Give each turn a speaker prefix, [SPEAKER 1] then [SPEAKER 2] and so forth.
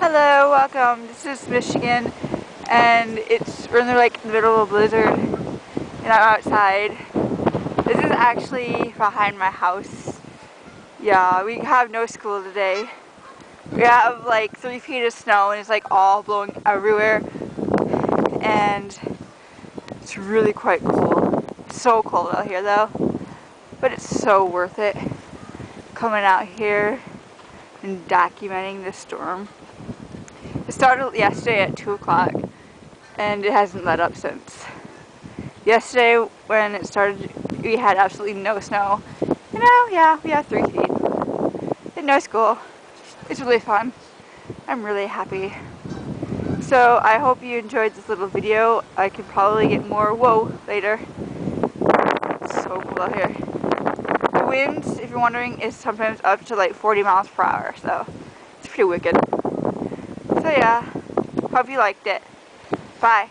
[SPEAKER 1] Hello, welcome. This is Michigan, and we're in the middle of a blizzard, and I'm outside. This is actually behind my house. Yeah, we have no school today. We have like 3 feet of snow, and it's like all blowing everywhere, and it's really quite cold. It's so cold out here though, but it's so worth it coming out here and documenting this storm. It started yesterday at 2 o'clock, and it hasn't let up since. Yesterday, when it started, we had absolutely no snow. Yeah, we had 3 feet. And no school. It's really fun. I'm really happy. So, I hope you enjoyed this little video. I can probably get more later. It's so cool out here. The wind, if you're wondering, is sometimes up to like 40 miles per hour, so it's pretty wicked. So yeah, hope you liked it. Bye.